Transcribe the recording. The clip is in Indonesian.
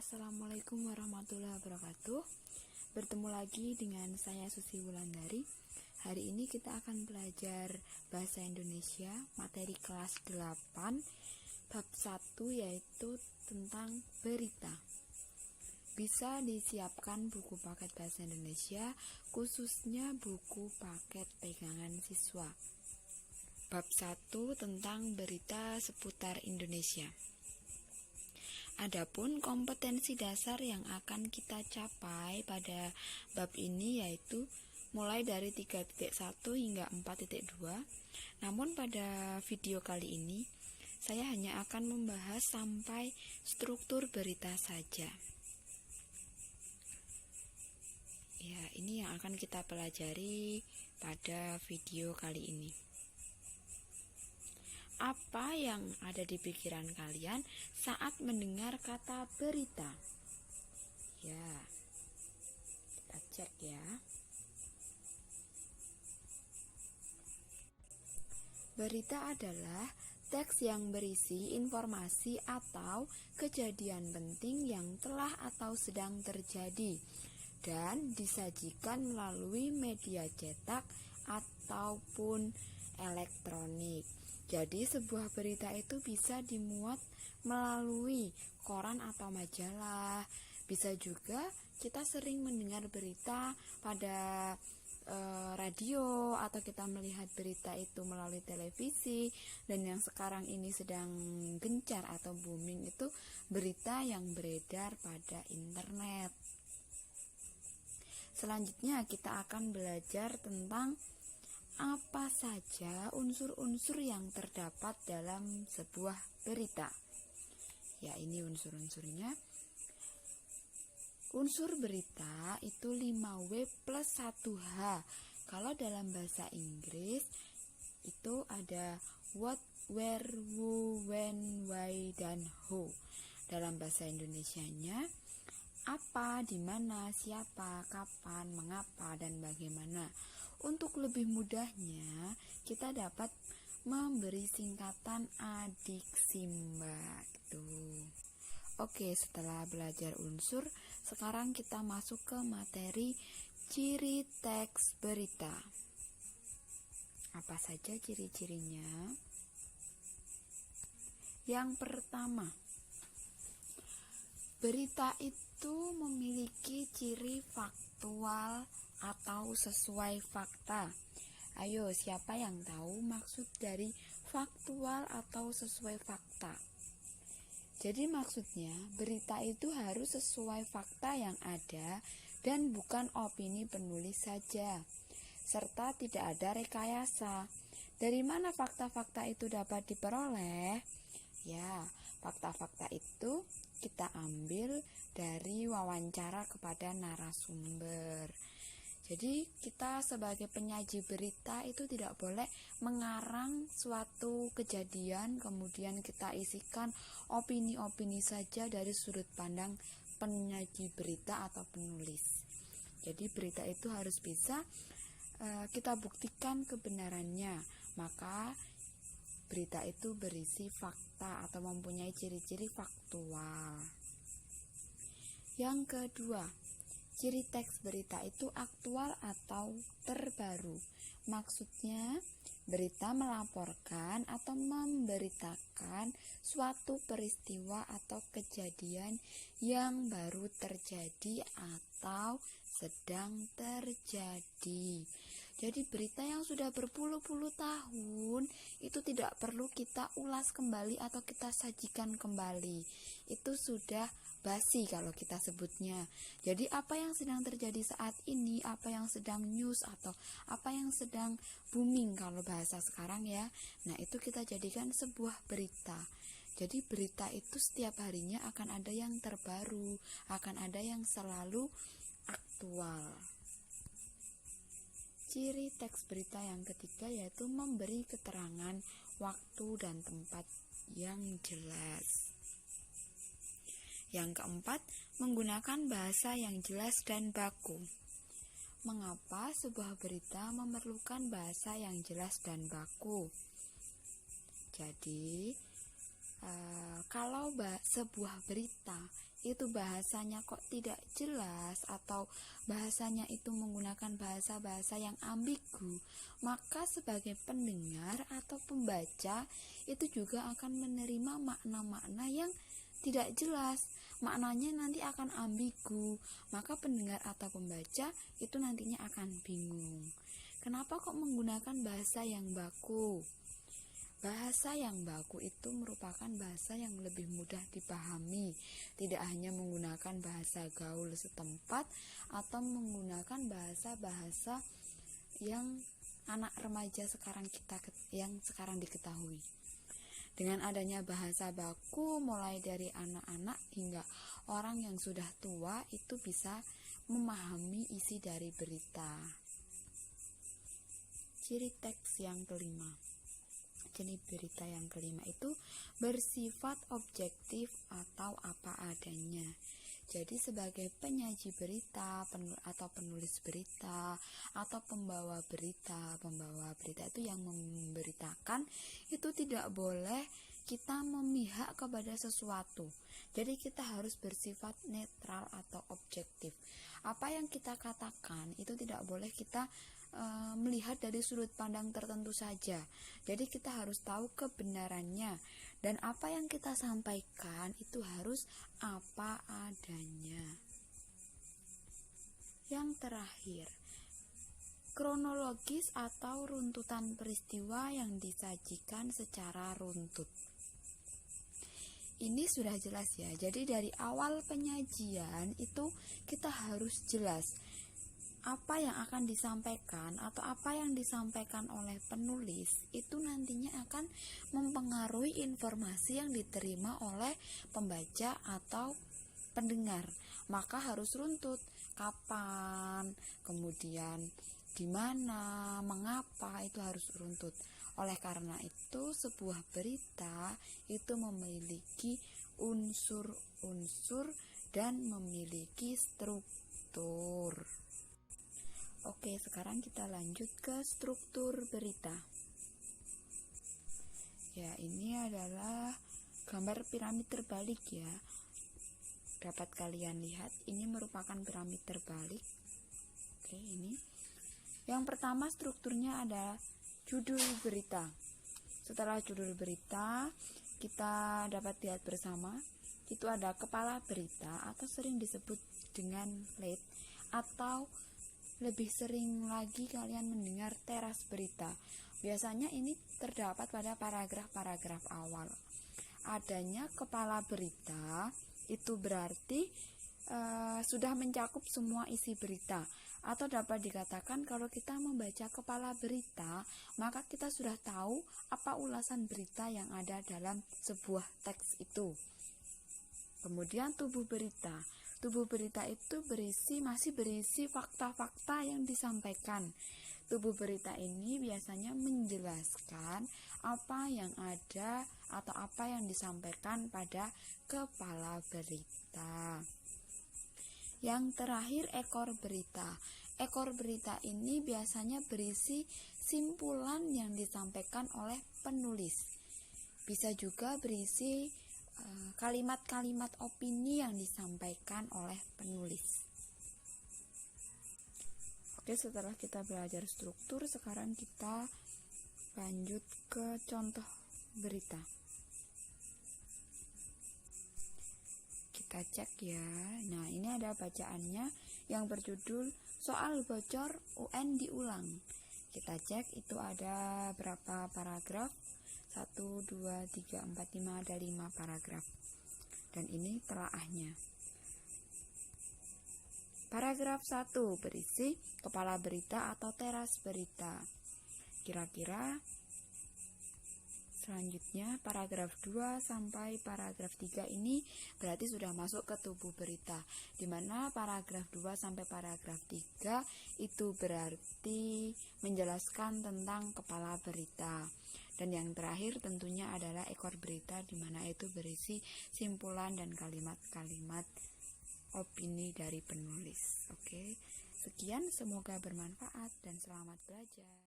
Assalamualaikum warahmatullahi wabarakatuh. Bertemu lagi dengan saya Susi Wulandari. Hari ini kita akan belajar Bahasa Indonesia materi kelas 8 bab 1, yaitu tentang berita. Bisa disiapkan buku paket Bahasa Indonesia, khususnya buku paket pegangan siswa. Bab 1 tentang berita seputar Indonesia. Adapun kompetensi dasar yang akan kita capai pada bab ini yaitu mulai dari 3.1 hingga 4.2. Namun pada video kali ini saya hanya akan membahas sampai struktur berita saja. Ya, ini yang akan kita pelajari pada video kali ini. Apa yang ada di pikiran kalian saat mendengar kata berita? Ya, kita cek ya. Berita adalah teks yang berisi informasi atau kejadian penting yang telah atau sedang terjadi dan disajikan melalui media cetak ataupun elektronik. Jadi sebuah berita itu bisa dimuat melalui koran atau majalah. Bisa juga kita sering mendengar berita pada radio, atau kita melihat berita itu melalui televisi. Dan yang sekarang ini sedang gencar atau booming itu berita yang beredar pada internet. Selanjutnya kita akan belajar tentang apa saja unsur-unsur yang terdapat dalam sebuah berita. Ya, ini unsur-unsurnya. Unsur berita itu 5W plus 1H. Kalau dalam bahasa Inggris itu ada what, where, who, when, why, dan who. Dalam bahasa Indonesianya apa, di mana, siapa, kapan, mengapa, dan bagaimana. Untuk lebih mudahnya, kita dapat memberi singkatan adiksimba gitu. Oke, setelah belajar unsur, sekarang kita masuk ke materi ciri teks berita. Apa saja ciri-cirinya? Yang pertama, berita itu memiliki ciri faktual atau sesuai fakta. Ayo, siapa yang tahu maksud dari faktual atau sesuai fakta? Jadi maksudnya berita itu harus sesuai fakta yang ada dan bukan opini penulis saja, serta tidak ada rekayasa. Dari mana fakta-fakta itu dapat diperoleh? Ya, fakta-fakta itu kita ambil dari wawancara kepada narasumber. Jadi kita sebagai penyaji berita itu tidak boleh mengarang suatu kejadian kemudian kita isikan opini-opini saja dari sudut pandang penyaji berita atau penulis. Jadi berita itu harus bisa kita buktikan kebenarannya. Maka berita itu berisi fakta atau mempunyai ciri-ciri faktual. Yang kedua, ciri teks berita itu aktual atau terbaru. Maksudnya, berita melaporkan atau memberitakan suatu peristiwa atau kejadian yang baru terjadi atau sedang terjadi. Jadi berita yang sudah berpuluh-puluh tahun itu tidak perlu kita ulas kembali atau kita sajikan kembali. Itu sudah basi kalau kita sebutnya. Jadi apa yang sedang terjadi saat ini, apa yang sedang news atau apa yang sedang booming kalau bahasa sekarang ya. Nah, itu kita jadikan sebuah berita. Jadi berita itu setiap harinya akan ada yang terbaru, akan ada yang selalu aktual. Ciri teks berita yang ketiga yaitu memberi keterangan waktu dan tempat yang jelas. Yang keempat, menggunakan bahasa yang jelas dan baku. Mengapa sebuah berita memerlukan bahasa yang jelas dan baku? Jadi, Kalau sebuah berita itu bahasanya kok tidak jelas atau bahasanya itu menggunakan bahasa-bahasa yang ambigu, maka sebagai pendengar atau pembaca itu juga akan menerima makna-makna yang tidak jelas. Maknanya nanti akan ambigu, maka pendengar atau pembaca itu nantinya akan bingung. Kenapa kok menggunakan bahasa yang baku? Bahasa yang baku itu merupakan bahasa yang lebih mudah dipahami, tidak hanya menggunakan bahasa gaul setempat atau menggunakan bahasa-bahasa yang anak remaja yang sekarang diketahui. Dengan adanya bahasa baku, mulai dari anak-anak hingga orang yang sudah tua itu bisa memahami isi dari berita. Ciri teks yang kelima. Jadi berita yang kelima itu bersifat objektif atau apa adanya. Jadi sebagai penyaji berita atau penulis berita atau pembawa berita itu yang memberitakan itu tidak boleh kita memihak kepada sesuatu. Jadi kita harus bersifat netral atau objektif. Apa yang kita katakan itu tidak boleh kita melihat dari sudut pandang tertentu saja. Jadi kita harus tahu kebenarannya, dan apa yang kita sampaikan itu harus apa adanya. Yang terakhir, kronologis atau runtutan peristiwa yang disajikan secara runtut. Ini sudah jelas ya. Jadi dari awal penyajian itu kita harus jelas apa yang akan disampaikan atau apa yang disampaikan oleh penulis itu nantinya akan mempengaruhi informasi yang diterima oleh pembaca atau pendengar. Maka harus runtut, kapan, kemudian di mana, mengapa, itu harus runtut. Oleh karena itu sebuah berita itu memiliki unsur-unsur dan memiliki struktur. Oke, sekarang kita lanjut ke struktur berita. Ya, ini adalah gambar piramid terbalik ya. Dapat kalian lihat, ini merupakan piramid terbalik. Oke, ini. Yang pertama strukturnya adalah judul berita. Setelah judul berita, kita dapat lihat bersama, itu ada kepala berita atau sering disebut dengan lead, atau lebih sering lagi kalian mendengar teras berita. Biasanya ini terdapat pada paragraf-paragraf awal. Adanya kepala berita itu berarti sudah mencakup semua isi berita. Atau dapat dikatakan kalau kita membaca kepala berita, maka kita sudah tahu apa ulasan berita yang ada dalam sebuah teks itu. Kemudian tubuh berita. Tubuh berita itu masih berisi fakta-fakta yang disampaikan. Tubuh berita ini biasanya menjelaskan apa yang ada atau apa yang disampaikan pada kepala berita. Yang terakhir, ekor berita. Ekor berita ini biasanya berisi simpulan yang disampaikan oleh penulis. Bisa juga berisi kalimat-kalimat opini yang disampaikan oleh penulis. Oke, setelah kita belajar struktur, sekarang kita lanjut ke contoh berita. Kita cek ya. Nah, ini ada bacaannya yang berjudul Soal Bocor UN Diulang. Kita cek itu ada berapa paragraf. 1, 2, 3, 4, 5, ada 5 paragraf. Dan ini telaahnya. Paragraf 1 berisi kepala berita atau teras berita. Kira-kira selanjutnya paragraf 2 sampai paragraf 3 ini berarti sudah masuk ke tubuh berita, di mana paragraf 2 sampai paragraf 3 itu berarti menjelaskan tentang kepala berita. Dan yang terakhir tentunya adalah ekor berita, di mana itu berisi simpulan dan kalimat-kalimat opini dari penulis. Oke, sekian, semoga bermanfaat dan selamat belajar.